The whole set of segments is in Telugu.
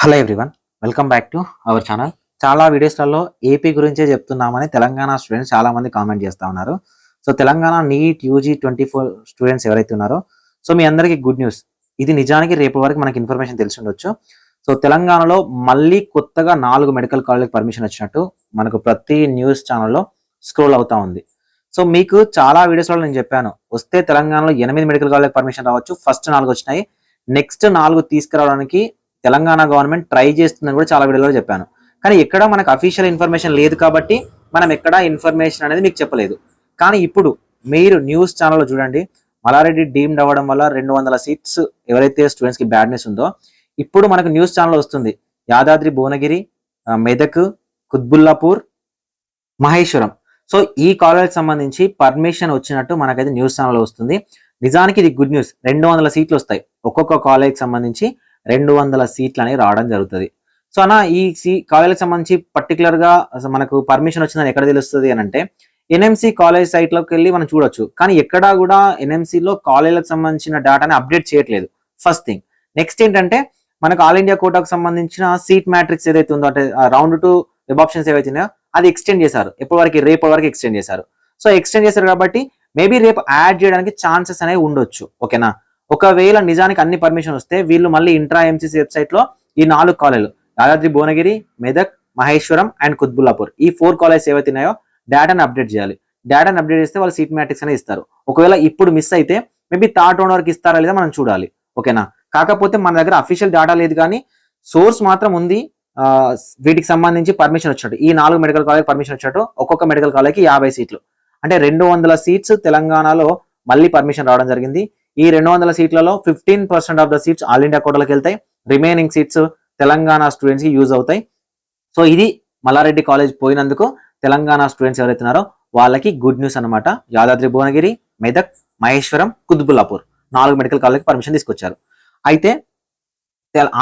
Hello everyone, welcome back to our channel. చాలా వీడియోస్లలో ఏపీ గురించే చెప్తున్నామని తెలంగాణ స్టూడెంట్స్ చాలా మంది కామెంట్ చేస్తూ ఉన్నారు. So Telangana NEET UG 24 students ఎవరైతే ఉన్నారో, సో మీ అందరికీ గుడ్ న్యూస్. ఇది నిజానికి రేపు వరకు మనకి ఇన్ఫర్మేషన్ తెలిసి ఉండొచ్చు. సో తెలంగాణలో మళ్ళీ కొత్తగా 4 మెడికల్ కాలేజ్కి పర్మిషన్ వచ్చినట్టు మనకు ప్రతి న్యూస్ ఛానల్లో స్క్రోల్ అవుతా ఉంది. సో మీకు చాలా వీడియోస్లో నేను చెప్పాను, వస్తే తెలంగాణలో 8 మెడికల్ కాలేజ్కి పర్మిషన్ రావచ్చు. ఫస్ట్ 4 వచ్చినాయి, నెక్స్ట్ 4 తీసుకురావడానికి తెలంగాణ గవర్నమెంట్ ట్రై చేస్తుందని కూడా చాలా వీడియోలో చెప్పాను. కానీ ఎక్కడ మనకు అఫీషియల్ ఇన్ఫర్మేషన్ లేదు కాబట్టి మనం ఎక్కడ ఇన్ఫర్మేషన్ అనేది మీకు చెప్పలేదు. కానీ ఇప్పుడు మీరు న్యూస్ ఛానల్లో చూడండి, మల్లారెడ్డి డీమ్డ్ అవ్వడం వల్ల 200 సీట్స్ ఎవరైతే స్టూడెంట్స్కి బ్యాడ్నెస్ ఉందో, ఇప్పుడు మనకు న్యూస్ ఛానల్ వస్తుంది యాదాద్రి భువనగిరి, మెదక్, కుత్బుల్లాపూర్, మహేశ్వరం. సో ఈ కాలేజ్కి సంబంధించి పర్మిషన్ వచ్చినట్టు మనకైతే న్యూస్ ఛానల్ వస్తుంది. నిజానికి ఇది గుడ్ న్యూస్. 200 సీట్లు వస్తాయి, ఒక్కొక్క కాలేజ్కి సంబంధించి 200 సీట్లు అనేవి రావడం జరుగుతుంది. సో అన్న ఈ కాలేజ్కి సంబంధించి పర్టికులర్ గా మనకు పర్మిషన్ వచ్చిందని ఎక్కడ తెలుస్తుంది అని అంటే, ఎన్ఎంసీ కాలేజ్ సైట్ లోకి వెళ్ళి మనం చూడొచ్చు. కానీ ఎక్కడా కూడా ఎన్ఎంసీలో కాలేజ్లకు సంబంధించిన డేటాని అప్డేట్ చేయట్లేదు. First thing. నెక్స్ట్ ఏంటంటే, మనకు ఆల్ ఇండియా కోటాకు సంబంధించిన సీట్ మ్యాట్రిక్స్ ఏదైతే ఉందో, అంటే రౌండ్ 2 వెబ్ ఆప్షన్స్ ఏవైతే ఉన్నాయో అది ఎక్స్టెండ్ చేశారు. రేపు వరకు ఎక్స్టెండ్ చేశారు. సో ఎక్స్టెండ్ చేశారు కాబట్టి మేబీ రేపు యాడ్ చేయడానికి ఛాన్సెస్ అనేవి ఉండొచ్చు. ఓకేనా? ఒకవేళ నిజానికి అన్ని పర్మిషన్ వస్తే వీళ్ళు మళ్ళీ ఇంట్రా ఎంసీసీ వెబ్సైట్ లో ఈ 4 కాలేజీలు యాదాద్రి భువనగిరి, మెదక్, మహేశ్వరం అండ్ కుత్బుల్లాపూర్, ఈ 4 కాలేజెస్ ఏవైతే ఉన్నాయో డేటాను అప్డేట్ చేయాలి. డేటాను అప్డేట్ చేస్తే వాళ్ళు సీట్ మ్యాట్రిక్స్ అనేది ఇస్తారు. ఒకవేళ ఇప్పుడు మిస్ అయితే మేబీ థర్డ్ రౌండ్ వరకు ఇస్తారా లేదా మనం చూడాలి. ఓకేనా? కాకపోతే మన దగ్గర అఫీషియల్ డేటా లేదు, కానీ సోర్స్ మాత్రం ఉంది. వీటికి సంబంధించి పర్మిషన్ వచ్చినట్టు, ఈ 4 మెడికల్ కాలేజ్ పర్మిషన్ వచ్చినట్టు, ఒక్కొక్క మెడికల్ కాలేజ్కి 50 సీట్లు, అంటే 200 సీట్స్ తెలంగాణలో మళ్ళీ పర్మిషన్ రావడం జరిగింది. ఈ 200 సీట్లలో 15% of the seats all India కోటాలకు వెళ్తాయి. రిమైనింగ్ సీట్స్ తెలంగాణ స్టూడెంట్స్ కి యూజ్ అవుతాయి. సో ఇది మల్లారెడ్డి కాలేజ్ పోయినందుకు తెలంగాణ స్టూడెంట్స్ ఎవరైతే ఉన్నారో వాళ్ళకి గుడ్ న్యూస్ అనమాట. యాదాద్రి భువనగిరి, మెదక్, మహేశ్వరం, కుత్బుల్లాపూర్ 4 మెడికల్ కాలేజ్కి పర్మిషన్ తీసుకొచ్చారు. అయితే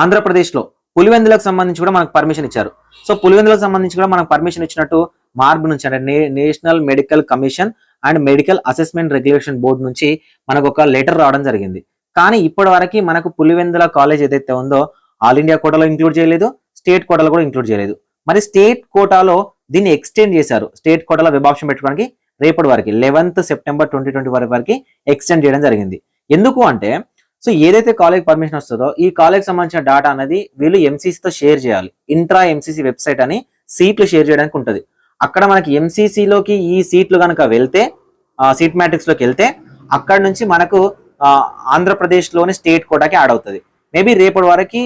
ఆంధ్రప్రదేశ్ లో పులివెందులకు సంబంధించి కూడా మనకు పర్మిషన్ ఇచ్చారు. సో పులివెందులకు సంబంధించి కూడా మనకు పర్మిషన్ ఇచ్చినట్టు మార్బ్ నుంచి, అంటే national medical commission and medical assessment regulation board నుంచి మనకు ఒక లెటర్ రావడం జరిగింది. కానీ ఇప్పటి వరకు మనకు పులివెందుల కాలేజ్ ఏదైతే ఉందో ఆల్ ఇండియా కోటాలో ఇంక్లూడ్ చేయలేదు, స్టేట్ కోటాలో కూడా ఇంక్లూడ్ చేయలేదు. మరి స్టేట్ కోటాలో దీన్ని ఎక్స్టెండ్ చేశారు. స్టేట్ కోటాలో వెబ్ ఆప్షన్ పెట్టుకోవడానికి రేపటి వరకు 11th సెప్టెంబర్ 2020 వరకు ఎక్స్టెండ్ చేయడం జరిగింది. ఎందుకు అంటే, సో ఏదైతే కాలేజ్ పర్మిషన్ వస్తుందో ఈ కాలేజ్ సంబంధించిన డేటా అనేది వీళ్ళు ఎంసీసీతో షేర్ చేయాలి. ఇంట్రా ఎంసీసీ వెబ్సైట్ అని సీట్లు షేర్ చేయడానికి ఉంటుంది. అక్కడ మనకి ఎంసీసీలోకి ఈ సీట్లు కనుక వెళ్తే, సీట్ మ్యాట్రిక్స్ లోకి వెళ్తే అక్కడ నుంచి మనకు ఆంధ్రప్రదేశ్ లోని స్టేట్ కోటాకి యాడ్ అవుతుంది. మేబీ రేపటి వరకు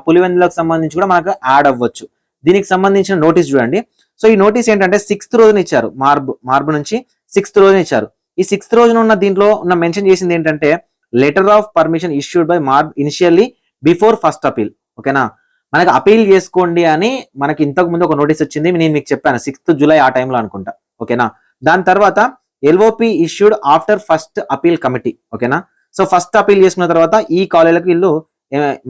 పులివెందులకు సంబంధించి కూడా మనకు యాడ్ అవ్వచ్చు. దీనికి సంబంధించిన నోటీస్ చూడండి. సో ఈ నోటీస్ ఏంటంటే 6th రోజున ఇచ్చారు. మార్బ్ నుంచి 6th రోజున ఇచ్చారు. ఈ 6th రోజున ఉన్న దీంట్లో ఉన్న మెన్షన్ చేసింది ఏంటంటే, letter of permission issued by MARB initially before first appeal. ఓకేనా? మనకి అపీల్ చేసుకోండి అని మనకి ఇంతకు ముందు ఒక నోటీస్ వచ్చింది. నేను మీకు చెప్పాను 6th జూలై ఆ టైంలో అనుకుంటా. ఓకేనా? దాని తర్వాత LOP issued after first appeal committee. ఓకేనా? సో ఫస్ట్ అపీల్ చేసుకున్న తర్వాత ఈ కాలేజీలకు వీళ్ళు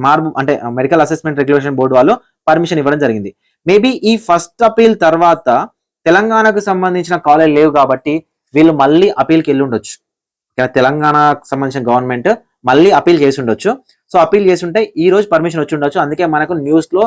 మార్బు అంటే మెడికల్ అసెస్మెంట్ రెగ్యులేషన్ బోర్డు వాళ్ళు పర్మిషన్ ఇవ్వడం జరిగింది. మేబీ ఈ ఫస్ట్ అపీల్ తర్వాత తెలంగాణకు సంబంధించిన కాలేజ్ లేవు కాబట్టి వీళ్ళు మళ్ళీ అపీల్కి వెళ్ళి ఉండొచ్చు. తెలంగాణకు సంబంధించిన గవర్నమెంట్ మళ్ళీ అపీల్ చేసి ఉండొచ్చు. సో అపీల్ చేసి ఉంటే ఈ రోజు పర్మిషన్ వచ్చి ఉండొచ్చు. అందుకే మనకు న్యూస్ లో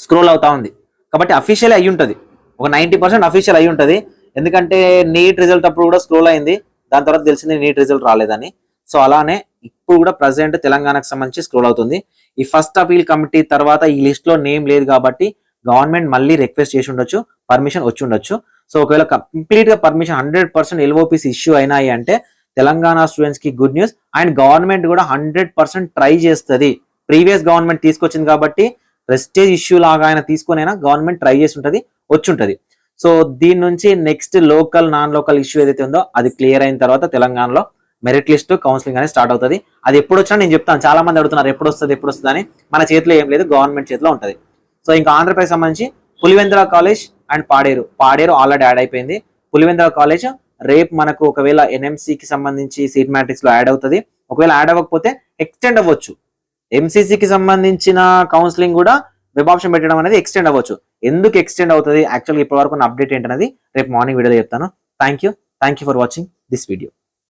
స్క్రోల్ అవుతా ఉంది. కాబట్టి అఫీషియల్ అయ్యి ఉంటుంది, ఒక 90% అఫీషియల్ అయ్యి ఉంటుంది. ఎందుకంటే నీట్ రిజల్ట్ అప్పుడు కూడా స్క్రోల్ అయింది, దాని తర్వాత తెలిసింది నీట్ రిజల్ట్ రాలేదని. సో అలానే ఇప్పుడు కూడా ప్రజెంట్ తెలంగాణకు సంబంధించి స్క్రోల్ అవుతుంది. ఈ ఫస్ట్ అపీల్ కమిటీ తర్వాత ఈ లిస్ట్ లో నేమ్ లేదు కాబట్టి గవర్నమెంట్ మళ్ళీ రిక్వెస్ట్ చేసి ఉండొచ్చు, పర్మిషన్ వచ్చి ఉండొచ్చు. సో ఒకవేళ కంప్లీట్ గా పర్మిషన్ 100% ఎల్ఓపిస్ ఇష్యూ అయినాయి అంటే తెలంగాణ స్టూడెంట్స్ కి గుడ్ న్యూస్. అండ్ గవర్నమెంట్ కూడా 100% ట్రై చేస్తుంది. ప్రీవియస్ గవర్నమెంట్ తీసుకొచ్చింది కాబట్టి ప్రెస్టేజ్ ఇష్యూ లాగా ఆయన తీసుకునైనా గవర్నమెంట్ ట్రై చేసి ఉంటుంది, వచ్చి ఉంటుంది. సో దీని నుంచి next local non local issue ఏదైతే ఉందో అది క్లియర్ అయిన తర్వాత తెలంగాణలో మెరిట్ లిస్ట్ కౌన్సిలింగ్ అనేది స్టార్ట్ అవుతుంది. అది ఎప్పుడు వచ్చినా నేను చెప్తాను. చాలా మంది అడుగుతున్నారు ఎప్పుడు వస్తుంది అని. మన చేతిలో ఏం లేదు, గవర్నమెంట్ చేతిలో ఉంటుంది. సో ఇంకా ఆంధ్రప్రదేశ్ సంబంధించి Pulivendula college and Paderu already add అయిపోయింది. పులివెందుల కాలేజ్ రేపు మనకు ఒకవేళ ఎన్ఎంసీకి సంబంధించి సీట్ మ్యాట్రిక్స్ లో యాడ్ అవుతుంది. ఒకవేళ యాడ్ అవ్వకపోతే ఎక్స్టెండ్ అవ్వచ్చు. ఎంసీసీకి సంబంధించిన కౌన్సిలింగ్ కూడా వెబ్ ఆప్షన్ పెట్టడం అనేది ఎక్స్టెండ్ అవ్వచ్చు. ఎందుకు ఎక్స్టెండ్ అవుతుంది, యాక్చువల్గా ఇప్పటి వరకు అప్డేట్ ఏంటనేది రేపు మార్నింగ్ వీడియోలో చెప్తాను. Thank you for watching this video.